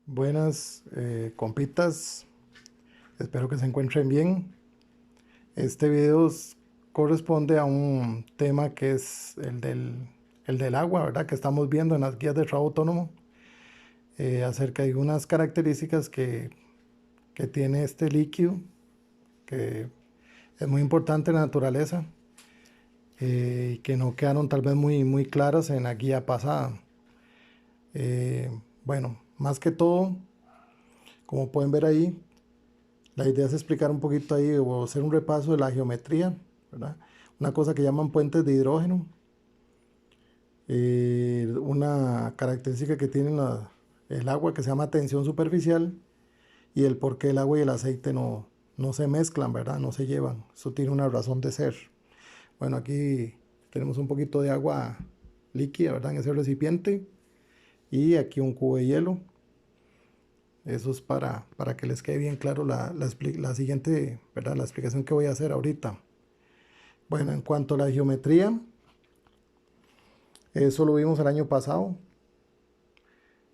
Buenas compitas, espero que se encuentren bien. Este video corresponde a un tema que es el del agua, ¿verdad? Que estamos viendo en las guías de trabajo autónomo, acerca de unas características que tiene este líquido, que es muy importante en la naturaleza, y que no quedaron tal vez muy claras en la guía pasada. Bueno, más que todo, como pueden ver ahí, la idea es explicar un poquito ahí o hacer un repaso de la geometría, ¿verdad? Una cosa que llaman puentes de hidrógeno, una característica que tiene el agua que se llama tensión superficial, y el por qué el agua y el aceite no se mezclan, ¿verdad? No se llevan. Eso tiene una razón de ser. Bueno, aquí tenemos un poquito de agua líquida, ¿verdad? En ese recipiente, y aquí un cubo de hielo. Eso es para que les quede bien claro la siguiente, ¿verdad? La explicación que voy a hacer ahorita. Bueno, en cuanto a la geometría, eso lo vimos el año pasado.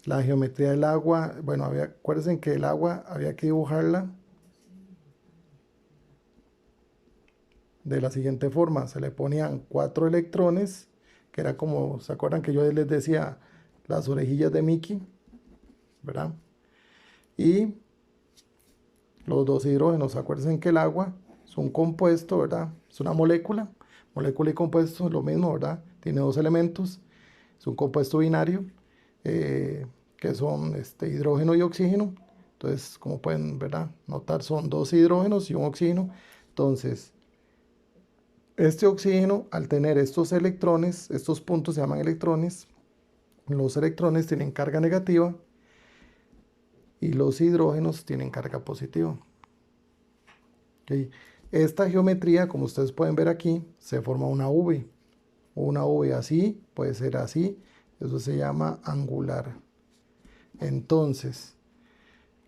La geometría del agua, bueno, acuérdense que el agua había que dibujarla de la siguiente forma. Se le ponían 4 electrones, que era como, ¿se acuerdan que yo les decía las orejillas de Mickey? ¿Verdad? Y los dos hidrógenos. Acuérdense que el agua es un compuesto, ¿verdad? Es una molécula. Molécula y compuesto es lo mismo, ¿verdad? Tiene dos elementos. Es un compuesto binario, que son hidrógeno y oxígeno. Entonces, como pueden, ¿verdad? Notar, son dos hidrógenos y un oxígeno. Entonces, este oxígeno, al tener estos electrones, estos puntos se llaman electrones. Los electrones tienen carga negativa y los hidrógenos tienen carga positiva. ¿Okay? Esta geometría, como ustedes pueden ver aquí, se forma una V. Una V así, puede ser así. Eso se llama angular. Entonces,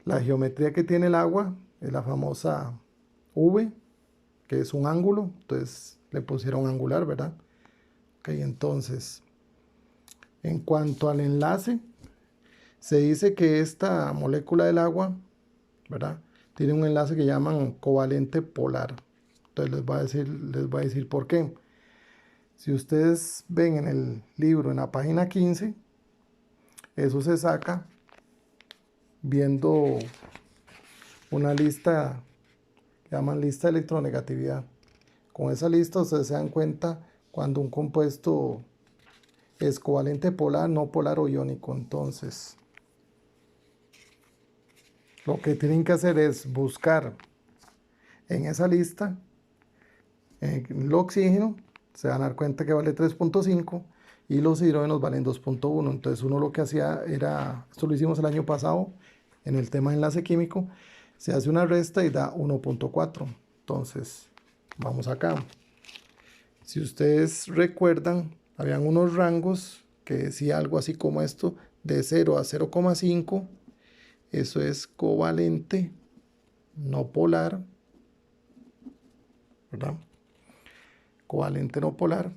la geometría que tiene el agua es la famosa V, que es un ángulo. Entonces, le pusieron angular, ¿verdad? Ok, entonces, en cuanto al enlace, se dice que esta molécula del agua, ¿verdad? Tiene un enlace que llaman covalente polar. Entonces les voy a decir por qué. Si ustedes ven en el libro, en la página 15, eso se saca viendo una lista que llaman lista de electronegatividad. Con esa lista ustedes se dan cuenta cuando un compuesto es covalente polar, no polar o iónico. Entonces, lo que tienen que hacer es buscar en esa lista el oxígeno, se van a dar cuenta que vale 3.5 y los hidrógenos valen 2.1. Entonces uno lo que hacía era, esto lo hicimos el año pasado en el tema de enlace químico, se hace una resta y da 1.4. Entonces vamos acá. Si ustedes recuerdan, habían unos rangos que decía algo así como esto: de 0 a 0,5, eso es covalente, no polar, ¿verdad? Covalente no polar.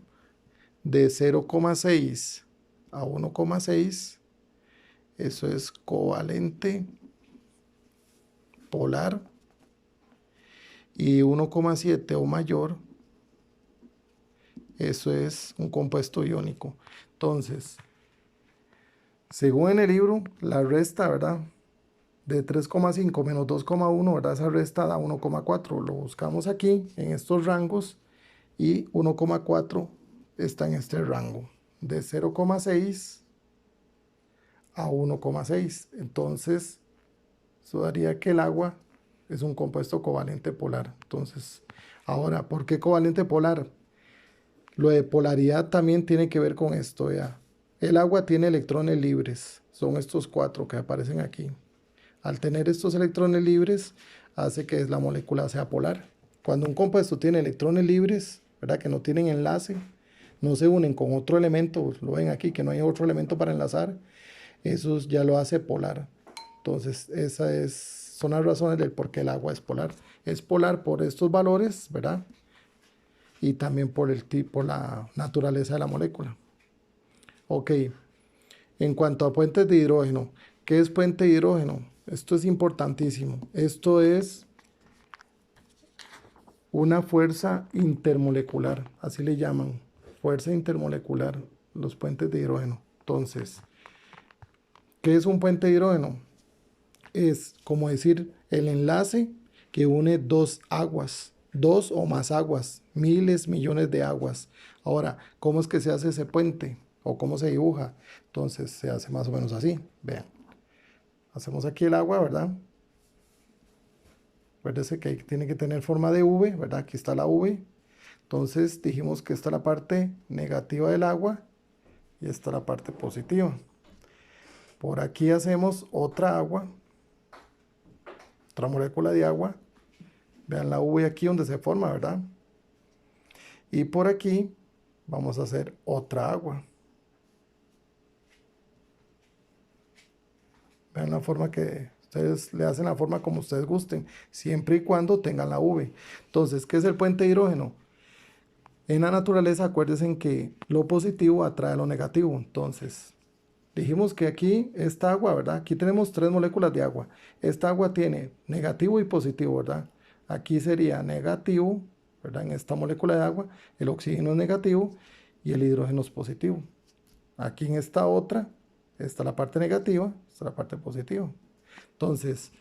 De 0,6 a 1,6, eso es covalente polar. Y 1,7 o mayor, eso es un compuesto iónico. Entonces, según en el libro, la resta, ¿verdad? De 3,5 menos 2,1, ¿verdad? Esa resta da 1,4. Lo buscamos aquí en estos rangos y 1,4 está en este rango de 0,6 a 1,6. Entonces, eso daría que el agua es un compuesto covalente polar. Entonces, ahora, ¿por qué covalente polar? Lo de polaridad también tiene que ver con esto, ya. El agua tiene electrones libres, son estos 4 que aparecen aquí. Al tener estos electrones libres, hace que la molécula sea polar. Cuando un compuesto tiene electrones libres, ¿verdad? Que no tienen enlace, no se unen con otro elemento, lo ven aquí, que no hay otro elemento para enlazar, eso ya lo hace polar. Entonces, son las razones del por qué el agua es polar. Es polar por estos valores, ¿verdad? Y también por el tipo, la naturaleza de la molécula. Ok, en cuanto a puentes de hidrógeno, ¿Qué es puente de hidrógeno? Esto es importantísimo. Esto es una fuerza intermolecular, así le llaman, fuerza intermolecular, los puentes de hidrógeno. Entonces, ¿qué es un puente de hidrógeno? Es como decir el enlace que une dos aguas, dos o más aguas, miles, millones de aguas. Ahora, ¿cómo es que se hace ese puente? ¿O cómo se dibuja? Entonces se hace más o menos así. Vean, hacemos aquí el agua, ¿verdad? Acuérdense que tiene que tener forma de V, ¿verdad? Aquí está la V. Entonces dijimos que esta es la parte negativa del agua y esta es la parte positiva. Por aquí hacemos otra agua, otra molécula de agua. Vean la V aquí donde se forma, ¿verdad? Y por aquí vamos a hacer otra agua. Vean la forma que ustedes le hacen la forma como ustedes gusten, siempre y cuando tengan la V. Entonces, ¿qué es el puente de hidrógeno? En la naturaleza, acuérdense que lo positivo atrae lo negativo. Entonces, dijimos que aquí esta agua, ¿verdad? Aquí tenemos tres moléculas de agua. Esta agua tiene negativo y positivo, ¿verdad? Aquí sería negativo, ¿verdad? En esta molécula de agua, el oxígeno es negativo y el hidrógeno es positivo. Aquí en esta otra está la parte negativa, está la parte positiva. Entonces,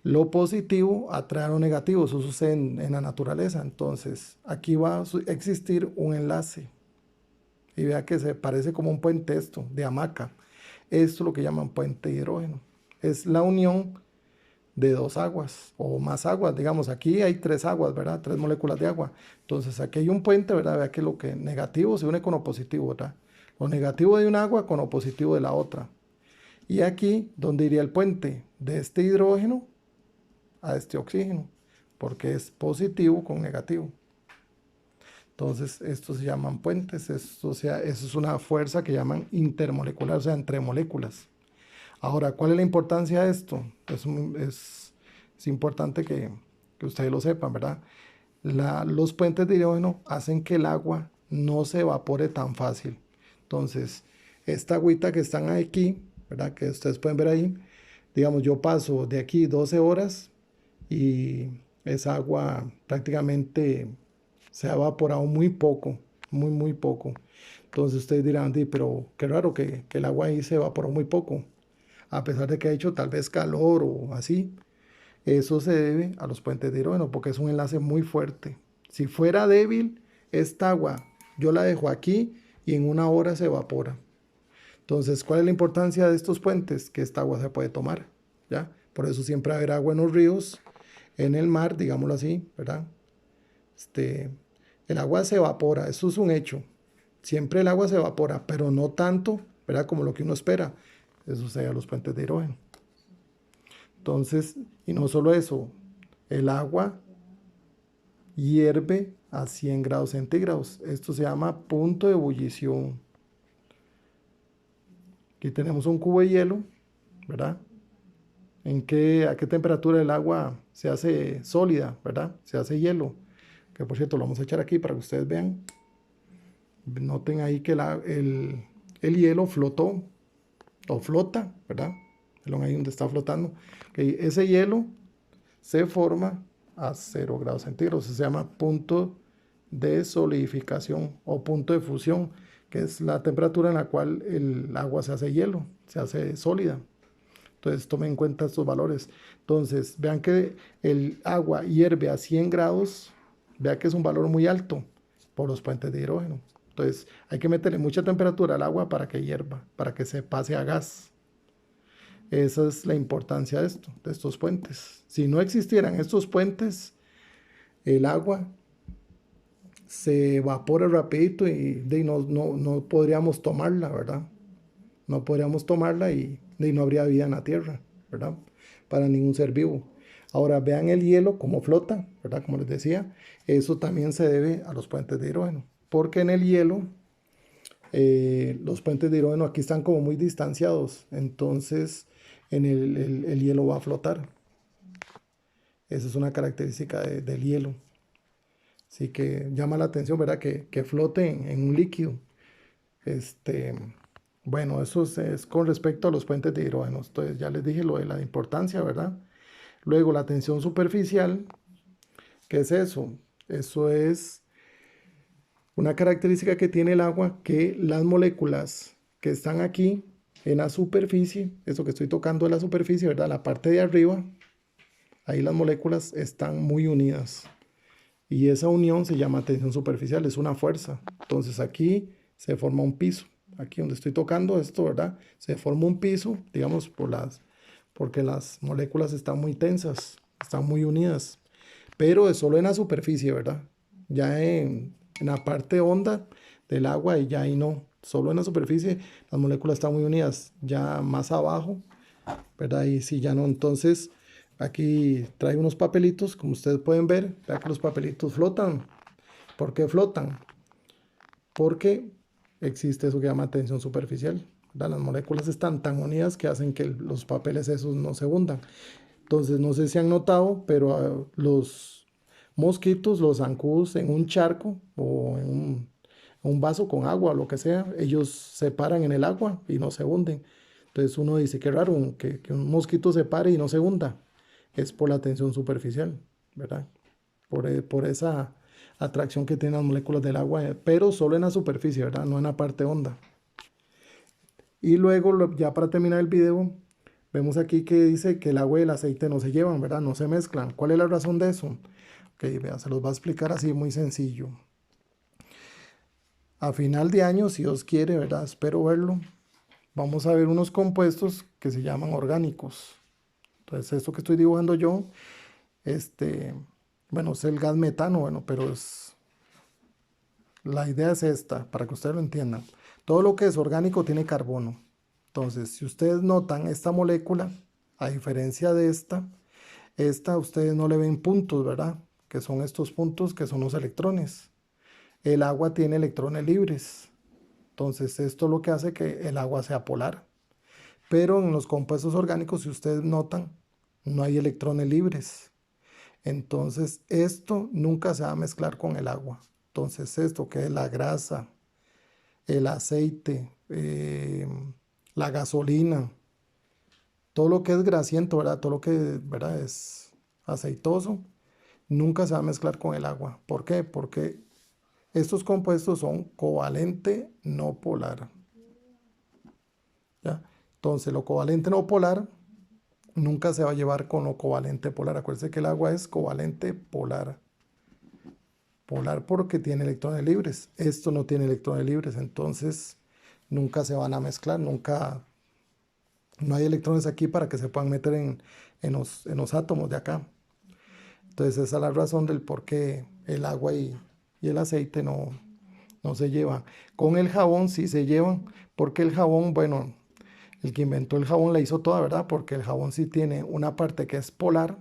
lo positivo atrae a lo negativo, eso sucede en la naturaleza. Entonces, aquí va a existir un enlace. Y vea que se parece como un puente esto, de hamaca. Esto es lo que llaman puente de hidrógeno. Es la unión de dos aguas o más aguas. Digamos, aquí hay tres aguas, ¿verdad? Tres moléculas de agua. Entonces, aquí hay un puente, ¿verdad? Vea que lo que negativo se une con lo positivo, ¿verdad? Lo negativo de un agua con lo positivo de la otra. Y aquí, ¿dónde iría el puente? De este hidrógeno a este oxígeno, porque es positivo con negativo. Entonces, estos se llaman puentes. Esto, o sea, eso es una fuerza que llaman intermolecular, o sea, entre moléculas. Ahora, ¿cuál es la importancia de esto? Es importante que ustedes lo sepan, ¿verdad? Los puentes de hidrógeno hacen que el agua no se evapore tan fácil. Entonces, esta agüita que están aquí, ¿verdad? Que ustedes pueden ver ahí, digamos, yo paso de aquí 12 horas y esa agua prácticamente se ha evaporado muy poco, muy, muy poco. Entonces ustedes dirán, pero qué raro que el agua ahí se evaporó muy poco, a pesar de que ha hecho tal vez calor o así. Eso se debe a los puentes de hidrógeno porque es un enlace muy fuerte. Si fuera débil, esta agua yo la dejo aquí y en una hora se evapora. Entonces, ¿cuál es la importancia de estos puentes? Que esta agua se puede tomar, ¿ya? Por eso siempre va a haber agua en los ríos, en el mar, digámoslo así, ¿verdad? El agua se evapora, eso es un hecho. Siempre el agua se evapora, pero no tanto, ¿verdad? Como lo que uno espera. Eso sucede a los puentes de hidrógeno. Entonces, y no solo eso, el agua hierve a 100 grados centígrados. Esto se llama punto de ebullición. Aquí tenemos un cubo de hielo, ¿verdad? ¿A qué temperatura el agua se hace sólida, ¿verdad? Se hace hielo. Que por cierto, lo vamos a echar aquí para que ustedes vean. Noten ahí que el hielo flotó o flota, ¿verdad? Vean ahí donde está flotando. Okay, ese hielo se forma a 0 grados centígrados. Se llama punto de solidificación o punto de fusión, que es la temperatura en la cual el agua se hace hielo, se hace sólida. Entonces tomen en cuenta estos valores. Entonces vean que el agua hierve a 100 grados, vean que es un valor muy alto por los puentes de hidrógeno. Entonces hay que meterle mucha temperatura al agua para que hierva, para que se pase a gas. Esa es la importancia de estos puentes. Si no existieran estos puentes, el agua se evapora rapidito y no podríamos tomarla, ¿verdad? No podríamos tomarla y no habría vida en la Tierra, ¿verdad? Para ningún ser vivo. Ahora vean el hielo como flota, ¿verdad? Como les decía, eso también se debe a los puentes de hidrógeno, porque en el hielo, los puentes de hidrógeno aquí están como muy distanciados, entonces el hielo va a flotar. Esa es una característica del hielo. Así que llama la atención, ¿verdad? Que flote en un líquido. Bueno, eso es con respecto a los puentes de hidrógeno. Entonces ya les dije lo de la importancia, ¿verdad? Luego la tensión superficial, ¿qué es eso? Eso es una característica que tiene el agua, que las moléculas que están aquí en la superficie, eso que estoy tocando en la superficie, ¿verdad? La parte de arriba, ahí las moléculas están muy unidas. Y esa unión se llama tensión superficial, es una fuerza. Entonces aquí se forma un piso. Aquí donde estoy tocando esto, ¿verdad? Se forma un piso, digamos, porque las moléculas están muy tensas, están muy unidas. Pero es solo en la superficie, ¿verdad? Ya en la parte honda del agua y ya ahí no. Solo en la superficie las moléculas están muy unidas. Ya más abajo, ¿verdad? Y sí, ya no. Entonces, aquí trae unos papelitos, como ustedes pueden ver. Vean que los papelitos flotan. ¿Por qué flotan? Porque existe eso que llama tensión superficial, ¿verdad? Las moléculas están tan unidas que hacen que los papeles esos no se hundan. Entonces, no sé si han notado, pero los mosquitos, los zancudos en un charco o en un vaso con agua o lo que sea, ellos se paran en el agua y no se hunden. Entonces uno dice, qué raro que un mosquito se pare y no se hunda. Es por la tensión superficial, ¿verdad? Por esa atracción que tienen las moléculas del agua, pero solo en la superficie, ¿verdad? No en la parte honda. Y luego, ya para terminar el video, vemos aquí que dice que el agua y el aceite no se llevan, ¿verdad? No se mezclan. ¿Cuál es la razón de eso? Ok, vea, se los va a explicar así muy sencillo. A final de año, si Dios quiere, ¿verdad? Espero verlo. Vamos a ver unos compuestos que se llaman orgánicos. Entonces, esto que estoy dibujando yo, este, bueno, es el gas metano, bueno, pero la idea es esta, para que ustedes lo entiendan. Todo lo que es orgánico tiene carbono. Entonces, si ustedes notan esta molécula, a diferencia de esta ustedes no le ven puntos, ¿verdad? Que son estos puntos que son los electrones. El agua tiene electrones libres. Entonces, esto es lo que hace que el agua sea polar. Pero en los compuestos orgánicos, si ustedes notan, no hay electrones libres. Entonces, esto nunca se va a mezclar con el agua. Entonces, esto que es la grasa, el aceite, la gasolina, todo lo que es grasiento, ¿verdad? Todo lo que, ¿verdad? Es aceitoso, nunca se va a mezclar con el agua. ¿Por qué? Porque estos compuestos son covalente no polar, ¿ya? Entonces, lo covalente no polar nunca se va a llevar con lo covalente polar. Acuérdense que el agua es covalente polar. Polar porque tiene electrones libres. Esto no tiene electrones libres, entonces nunca se van a mezclar, nunca, no hay electrones aquí para que se puedan meter en los átomos de acá. Entonces esa es la razón del por qué el agua y el aceite no se llevan. Con el jabón sí se llevan, porque el jabón, bueno, el que inventó el jabón la hizo toda, ¿verdad? Porque el jabón sí tiene una parte que es polar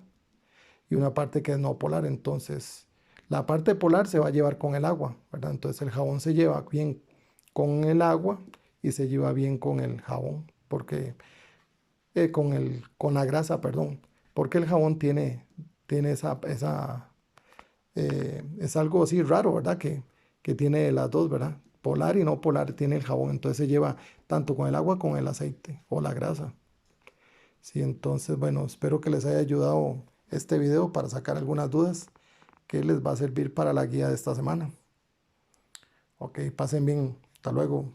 y una parte que es no polar. Entonces, la parte polar se va a llevar con el agua, ¿verdad? Entonces, el jabón se lleva bien con el agua y se lleva bien con el jabón, porque con la grasa, perdón, porque el jabón tiene es algo así raro, ¿verdad? Que tiene las dos, ¿verdad? Polar y no polar tiene el jabón, entonces se lleva tanto con el agua como el aceite o la grasa. Sí, entonces, bueno, espero que les haya ayudado este video para sacar algunas dudas que les va a servir para la guía de esta semana. Ok, pasen bien. Hasta luego.